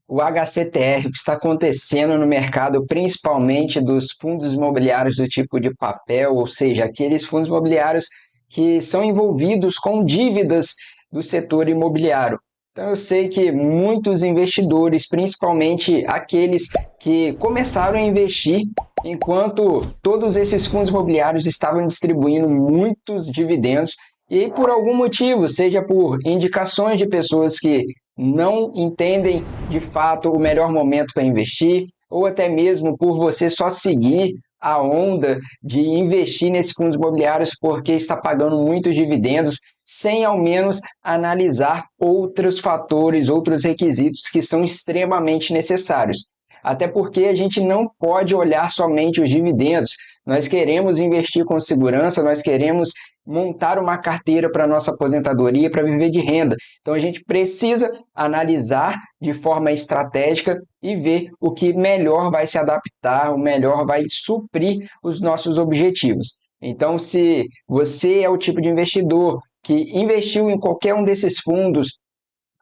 o HCTR, o que está acontecendo no mercado, principalmente dos fundos imobiliários do tipo de papel, ou seja, aqueles fundos imobiliários que são envolvidos com dívidas do setor imobiliário. Então, eu sei que muitos investidores, principalmente aqueles que começaram a investir enquanto todos esses fundos imobiliários estavam distribuindo muitos dividendos, e por algum motivo, seja por indicações de pessoas que não entendem de fato o melhor momento para investir, ou até mesmo por você só seguir a onda de investir nesses fundos imobiliários porque está pagando muitos dividendos, sem ao menos analisar outros fatores, outros requisitos que são extremamente necessários. Até porque a gente não pode olhar somente os dividendos. Nós queremos investir com segurança, nós queremos montar uma carteira para a nossa aposentadoria, para viver de renda. Então a gente precisa analisar de forma estratégica e ver o que melhor vai se adaptar, o melhor vai suprir os nossos objetivos. Então, se você é o tipo de investidor que investiu em qualquer um desses fundos,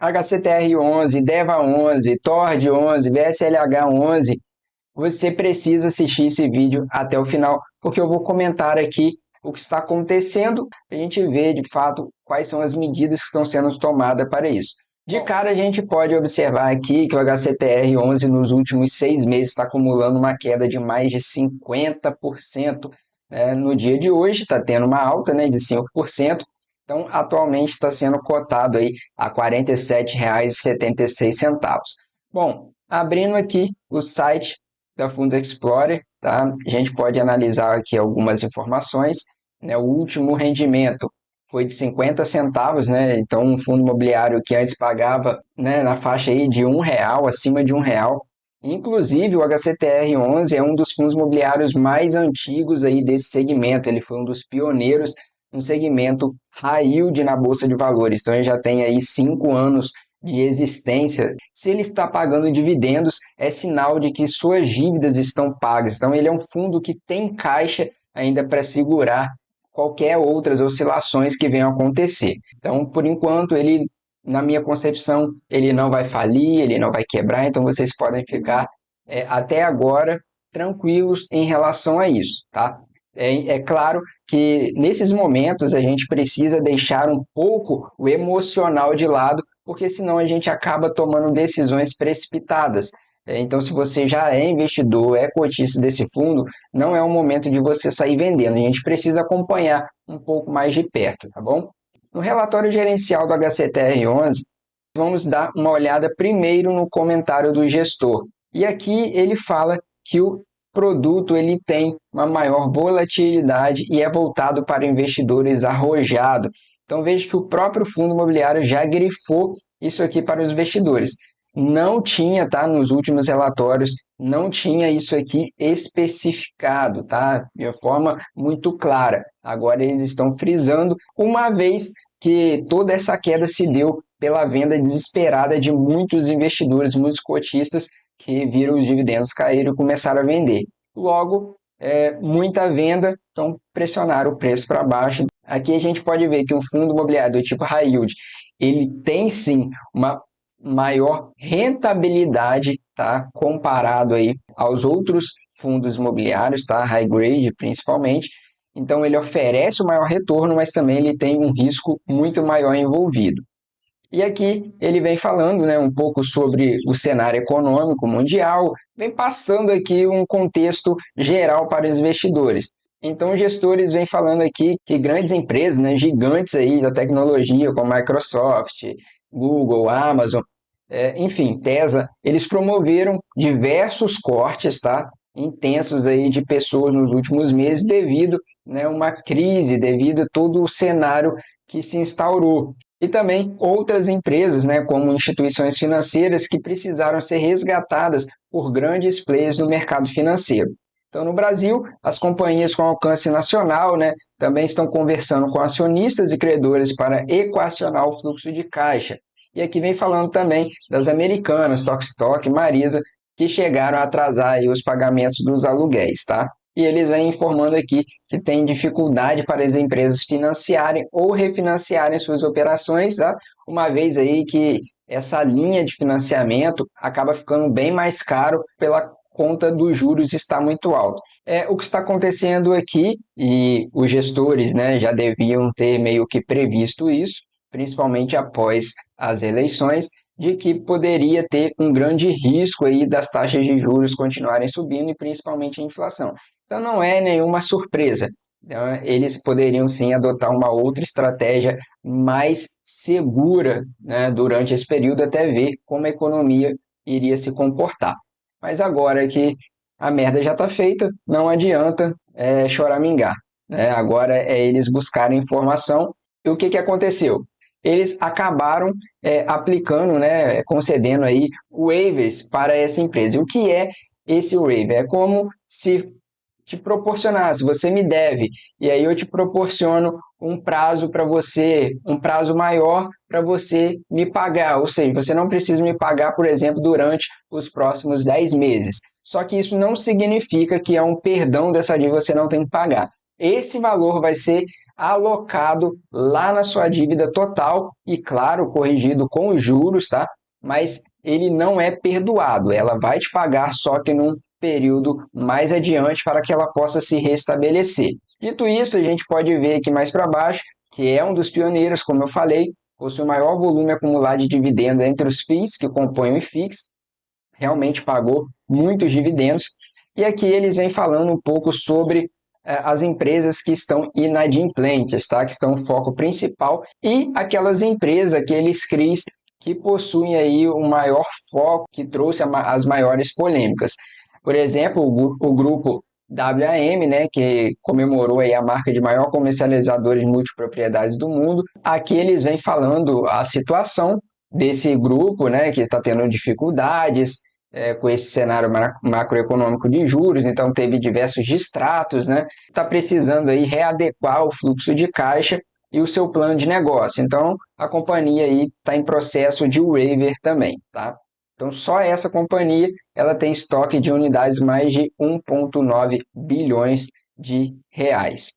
HCTR11, DEVA11, TORD11, VSLH11, você precisa assistir esse vídeo até o final, porque eu vou comentar aqui o que está acontecendo, para a gente ver de fato quais são as medidas que estão sendo tomadas para isso. De cara, a gente pode observar aqui que o HCTR11 nos últimos 6 meses está acumulando uma queda de mais de 50%. No dia de hoje está tendo uma alta, de 5%. Então, atualmente está sendo cotado aí a R$ 47,76. Bom, abrindo aqui o site da Fundos Explorer, tá? A gente pode analisar aqui algumas informações. O último rendimento foi de 50 centavos, Então, um fundo imobiliário que antes pagava, na faixa aí de R$ 1, acima de R$ 1. Inclusive, o HCTR11 é um dos fundos imobiliários mais antigos aí desse segmento. Ele foi um dos pioneiros no segmento high yield na Bolsa de Valores. Então, ele já tem aí 5 anos de existência. Se ele está pagando dividendos, é sinal de que suas dívidas estão pagas. Então, ele é um fundo que tem caixa ainda para segurar qualquer outras oscilações que venham a acontecer. Então, por enquanto, ele, na minha concepção, ele não vai falir, ele não vai quebrar, então vocês podem ficar até agora tranquilos em relação a isso, tá? É claro que nesses momentos a gente precisa deixar um pouco o emocional de lado, porque senão a gente acaba tomando decisões precipitadas. Então, se você já é investidor, é cotista desse fundo, não é o momento de você sair vendendo. A gente precisa acompanhar um pouco mais de perto, tá bom? No relatório gerencial do HCTR11, vamos dar uma olhada primeiro no comentário do gestor. E aqui ele fala que o produto ele tem uma maior volatilidade e é voltado para investidores arrojados. Então veja que o próprio fundo imobiliário já grifou isso aqui para os investidores. Não tinha, tá? Nos últimos relatórios, não tinha isso aqui especificado, tá? De forma muito clara. Agora eles estão frisando, uma vez que toda essa queda se deu pela venda desesperada de muitos investidores, muitos cotistas que viram os dividendos cair e começaram a vender. Logo, muita venda, então pressionaram o preço para baixo. Aqui a gente pode ver que um fundo imobiliário do tipo high yield, ele tem sim uma maior rentabilidade, tá? Comparado aí aos outros fundos imobiliários, tá? High grade principalmente. Então ele oferece o maior retorno, mas também ele tem um risco muito maior envolvido. E aqui ele vem falando, um pouco sobre o cenário econômico mundial, vem passando aqui um contexto geral para os investidores. Então, os gestores vêm falando aqui que grandes empresas, gigantes aí da tecnologia, como Microsoft, Google, Amazon, enfim, Tesla, eles promoveram diversos cortes, tá? Intensos aí de pessoas nos últimos meses devido a uma crise, devido a todo o cenário que se instaurou. E também outras empresas, como instituições financeiras que precisaram ser resgatadas por grandes players no mercado financeiro. Então, no Brasil, as companhias com alcance nacional, também estão conversando com acionistas e credores para equacionar o fluxo de caixa. E aqui vem falando também das americanas, Tokstok, Marisa, que chegaram a atrasar aí os pagamentos dos aluguéis, tá? E eles vêm informando aqui que tem dificuldade para as empresas financiarem ou refinanciarem suas operações, tá? Uma vez aí que essa linha de financiamento acaba ficando bem mais caro pela conta dos juros estar muito alto. O que está acontecendo aqui, e os gestores, né, já deviam ter meio que previsto isso, principalmente após as eleições, de que poderia ter um grande risco aí das taxas de juros continuarem subindo e principalmente a inflação. Então não é nenhuma surpresa. Então, eles poderiam sim adotar uma outra estratégia mais segura, né, durante esse período até ver como a economia iria se comportar. Mas agora que a merda já está feita, não adianta choramingar, né? Agora é eles buscarem informação. E o que aconteceu? Eles acabaram aplicando, né, concedendo aí waivers para essa empresa. E o que é esse waiver? É como se te proporcionasse, você me deve, e aí eu te proporciono um prazo para você, um prazo maior para você me pagar, ou seja, você não precisa me pagar, por exemplo, durante os próximos 10 meses. Só que isso não significa que é um perdão dessa dívida, você não tem que pagar. Esse valor vai ser alocado lá na sua dívida total e, claro, corrigido com os juros, tá? Mas ele não é perdoado, ela vai te pagar, só que num período mais adiante para que ela possa se restabelecer. Dito isso, a gente pode ver aqui mais para baixo que é um dos pioneiros, como eu falei, possui o maior volume acumulado de dividendos entre os FIIs que compõem o IFIX, realmente pagou muitos dividendos. E aqui eles vêm falando um pouco sobre as empresas que estão inadimplentes, tá? Que estão no foco principal, e aquelas empresas, aqueles CRIs que possuem aí o maior foco, que trouxe as maiores polêmicas. Por exemplo, o grupo WAM, né, que comemorou aí a marca de maior comercializador de multipropriedades do mundo. Aqui eles vêm falando a situação desse grupo, né, que está tendo dificuldades com esse cenário macroeconômico de juros, então teve diversos distratos, né, está precisando aí readequar o fluxo de caixa e o seu plano de negócio. Então, a companhia aí está em processo de waiver também, tá? Então, só essa companhia ela tem estoque de unidades mais de 1,9 bilhões de reais.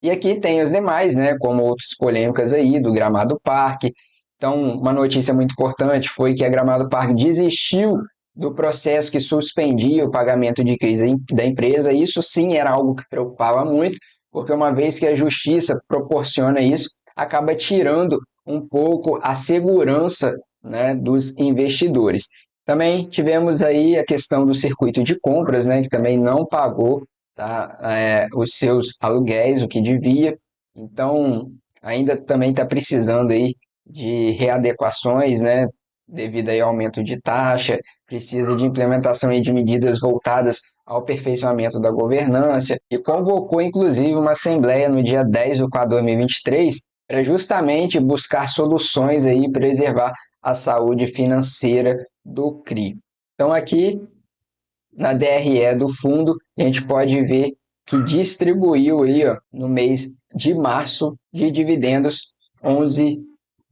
E aqui tem os demais, né, como outras polêmicas aí do Gramado Parque. Então, uma notícia muito importante foi que a Gramado Parque desistiu do processo que suspendia o pagamento de crise da empresa. Isso sim era algo que preocupava muito, porque uma vez que a justiça proporciona isso, acaba tirando um pouco a segurança, né, dos investidores. Também tivemos aí a questão do circuito de compras, né, que também não pagou, tá, os seus aluguéis, o que devia. Então, ainda também está precisando aí de readequações, né, devido aí ao aumento de taxa, precisa de implementação aí de medidas voltadas ao aperfeiçoamento da governança, e convocou inclusive uma assembleia no dia 10/4/2023 para justamente buscar soluções aí para preservar a saúde financeira do CRI. Então aqui na DRE do fundo, a gente pode ver que distribuiu aí, ó, no mês de março de dividendos 11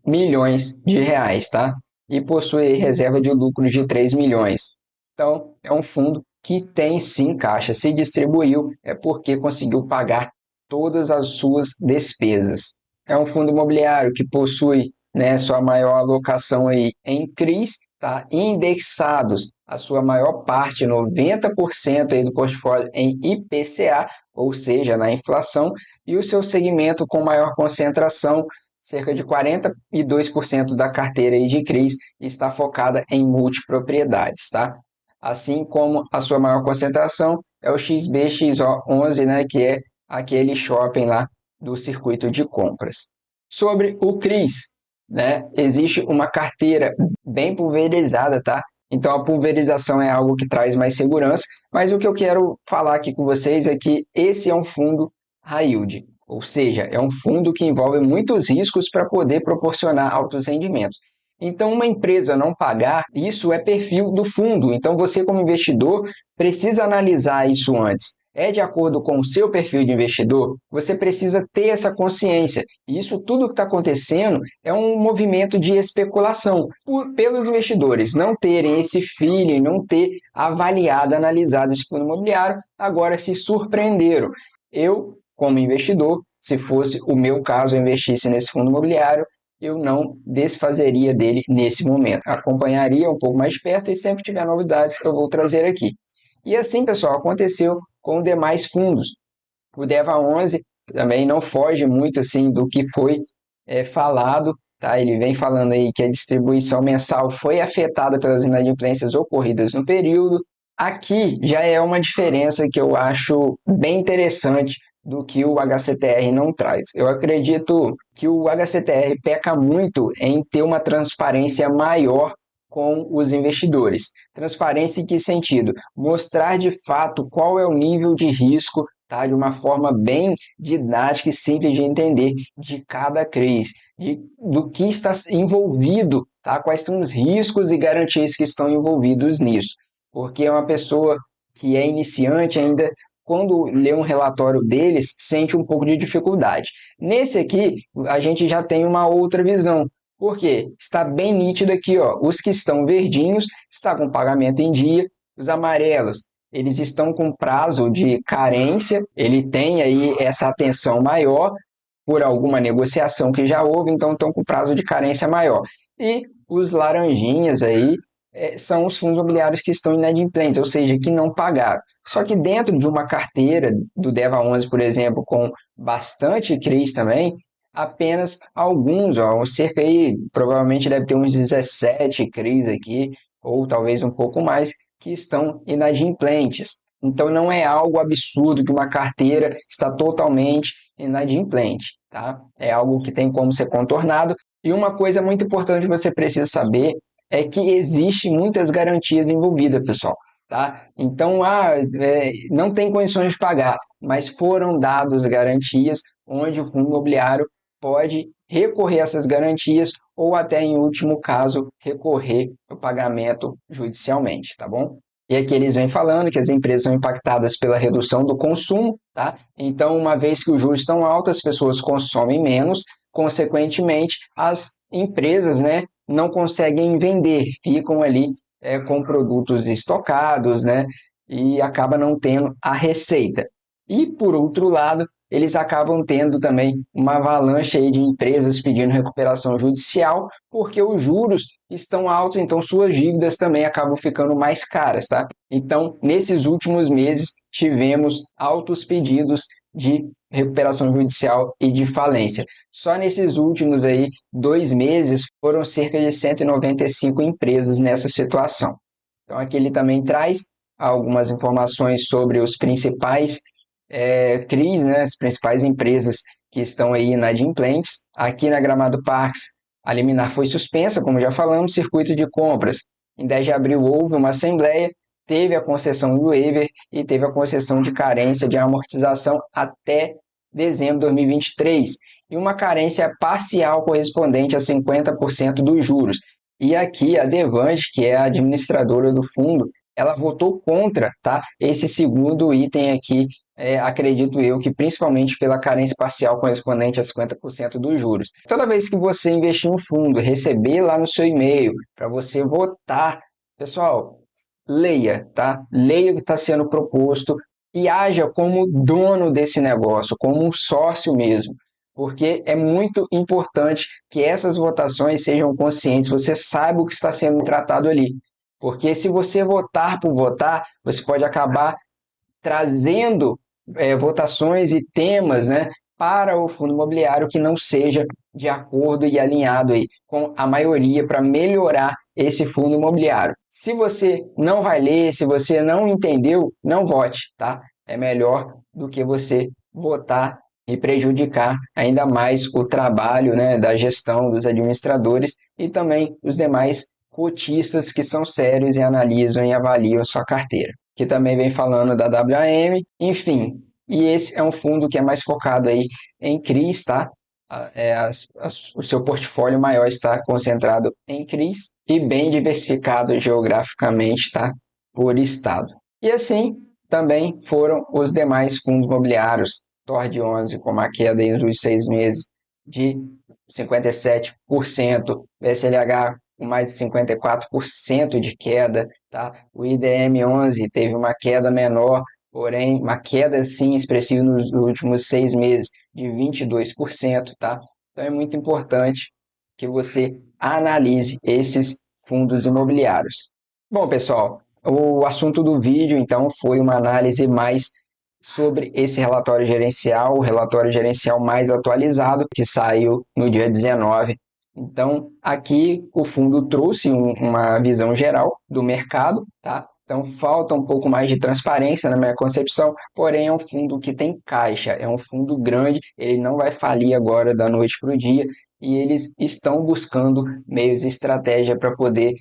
milhões de reais, tá? E possui reserva de lucro de 3 milhões. Então, é um fundo que tem sim caixa. Se distribuiu é porque conseguiu pagar todas as suas despesas. É um fundo imobiliário que possui, né, sua maior alocação aí em CRIs, tá? Indexados, a sua maior parte, 90% aí do portfólio em IPCA, ou seja, na inflação, e o seu segmento com maior concentração, cerca de 42% da carteira aí de CRIs está focada em multipropriedades, tá? Assim como a sua maior concentração é o XBXO11, né, que é aquele shopping lá do circuito de compras. Sobre o CRIs, né, existe uma carteira bem pulverizada, tá? Então a pulverização é algo que traz mais segurança, mas o que eu quero falar aqui com vocês é que esse é um fundo high yield, ou seja, é um fundo que envolve muitos riscos para poder proporcionar altos rendimentos. Então, uma empresa não pagar, isso é perfil do fundo. Então, você, como investidor, precisa analisar isso antes. É de acordo com o seu perfil de investidor? Você precisa ter essa consciência. E isso tudo que está acontecendo é um movimento de especulação pelos investidores não terem esse feeling, não ter avaliado, analisado esse fundo imobiliário, agora se surpreenderam. Eu, como investidor, se fosse o meu caso, eu investisse nesse fundo imobiliário, eu não desfazeria dele nesse momento. Acompanharia um pouco mais de perto e sempre tiver novidades que eu vou trazer aqui. E assim, pessoal, aconteceu com demais fundos. O DEVA11 também não foge muito assim do que foi falado, tá? Ele vem falando aí que a distribuição mensal foi afetada pelas inadimplências ocorridas no período. Aqui já é uma diferença que eu acho bem interessante do que o HCTR não traz. Eu acredito que o HCTR peca muito em ter uma transparência maior com os investidores. Transparência em que sentido? Mostrar de fato qual é o nível de risco, tá? De uma forma bem didática e simples de entender de cada crise, do que está envolvido, tá? Quais são os riscos e garantias que estão envolvidos nisso. Porque uma pessoa que é iniciante ainda, quando lê um relatório deles, sente um pouco de dificuldade. Nesse aqui, a gente já tem uma outra visão. Por quê? Está bem nítido aqui, ó, os que estão verdinhos estão com pagamento em dia, os amarelos, eles estão com prazo de carência, ele tem aí essa atenção maior por alguma negociação que já houve, então estão com prazo de carência maior. E os laranjinhas aí são os fundos imobiliários que estão inadimplentes, ou seja, que não pagaram. Só que dentro de uma carteira do DEVA11, por exemplo, com bastante CRIs também, apenas alguns, ó, cerca aí, provavelmente deve ter uns 17 CRIs aqui, ou talvez um pouco mais, que estão inadimplentes. Então não é algo absurdo que uma carteira está totalmente inadimplente, tá? É algo que tem como ser contornado. E uma coisa muito importante que você precisa saber é que existe muitas garantias envolvidas, pessoal. Tá? Então, não tem condições de pagar, mas foram dadas garantias onde o fundo imobiliário pode recorrer a essas garantias ou até, em último caso, recorrer ao pagamento judicialmente, tá bom? E aqui eles vêm falando que as empresas são impactadas pela redução do consumo, tá? Então, uma vez que os juros estão altos, as pessoas consomem menos, consequentemente, as empresas, né, não conseguem vender, ficam ali com produtos estocados, né, e acaba não tendo a receita. E, por outro lado, eles acabam tendo também uma avalanche aí de empresas pedindo recuperação judicial, porque os juros estão altos, então suas dívidas também acabam ficando mais caras, tá? Então, nesses últimos meses, tivemos altos pedidos de recuperação judicial e de falência. Só nesses últimos aí 2 meses foram cerca de 195 empresas nessa situação. Então, aqui ele também traz algumas informações sobre os principais CRIs, né, as principais empresas que estão aí inadimplentes. Aqui na Gramado Parques, a liminar foi suspensa, como já falamos, circuito de compras. Em 10 de abril houve uma assembleia, teve a concessão do waiver e teve a concessão de carência de amortização até dezembro de 2023 e uma carência parcial correspondente a 50% dos juros. E aqui a Devange, que é a administradora do fundo, ela votou contra, tá? Esse segundo item aqui, acredito eu que principalmente pela carência parcial correspondente a 50% dos juros. Toda vez que você investir em um fundo, receber lá no seu e-mail para você votar, pessoal, leia, tá? Leia o que está sendo proposto e haja como dono desse negócio, como um sócio mesmo, porque é muito importante que essas votações sejam conscientes, você saiba o que está sendo tratado ali. Porque se você votar por votar, você pode acabar trazendo votações e temas, né, para o fundo imobiliário que não seja de acordo e alinhado aí com a maioria para melhorar esse fundo imobiliário. Se você não vai ler, se você não entendeu, não vote, tá? É melhor do que você votar e prejudicar ainda mais o trabalho, né, da gestão dos administradores e também os demais cotistas que são sérios e analisam e avaliam sua carteira. Que também vem falando da WAM, enfim. E esse é um fundo que é mais focado aí em CRIs, tá? O seu portfólio maior está concentrado em CRIs e bem diversificado geograficamente, tá? Por estado. E assim também foram os demais fundos imobiliários, TORD 11 com uma queda nos últimos 6 meses de 57%, VSLH com mais de 54% de queda, tá? O IDM11 teve uma queda menor, porém uma queda sim expressiva nos últimos 6 meses de 22%, tá? Então é muito importante que você analise esses fundos imobiliários. Bom, pessoal, o assunto do vídeo, então, foi uma análise mais sobre esse relatório gerencial, o relatório gerencial mais atualizado, que saiu no dia 19. Então, aqui o fundo trouxe uma visão geral do mercado, tá? Então, falta um pouco mais de transparência na minha concepção, porém é um fundo que tem caixa, é um fundo grande, ele não vai falir agora da noite para o dia, e eles estão buscando meios e estratégia para poder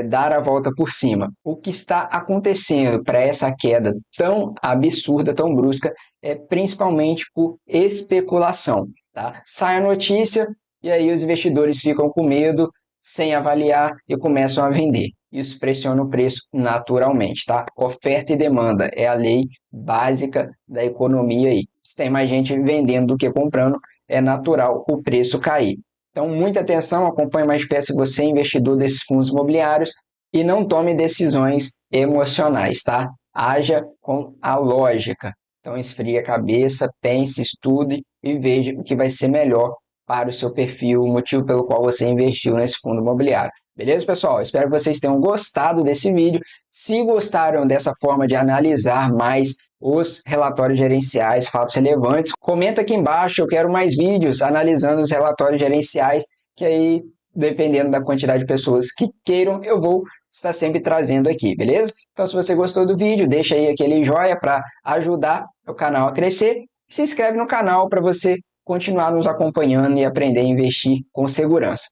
dar a volta por cima. O que está acontecendo para essa queda tão absurda, tão brusca, é principalmente por especulação. Tá? Sai a notícia e aí os investidores ficam com medo, sem avaliar e começam a vender. Isso pressiona o preço naturalmente. Tá? Oferta e demanda é a lei básica da economia aí. Se tem mais gente vendendo do que comprando, é natural o preço cair. Então, muita atenção, acompanhe mais de perto se você é investidor desses fundos imobiliários e não tome decisões emocionais, tá? Haja com a lógica. Então, esfrie a cabeça, pense, estude e veja o que vai ser melhor para o seu perfil, o motivo pelo qual você investiu nesse fundo imobiliário. Beleza, pessoal? Espero que vocês tenham gostado desse vídeo. Se gostaram dessa forma de analisar mais os relatórios gerenciais, fatos relevantes, comenta aqui embaixo, eu quero mais vídeos analisando os relatórios gerenciais, que aí, dependendo da quantidade de pessoas que queiram, eu vou estar sempre trazendo aqui, beleza? Então, se você gostou do vídeo, deixa aí aquele joinha para ajudar o canal a crescer. Se inscreve no canal para você continuar nos acompanhando e aprender a investir com segurança.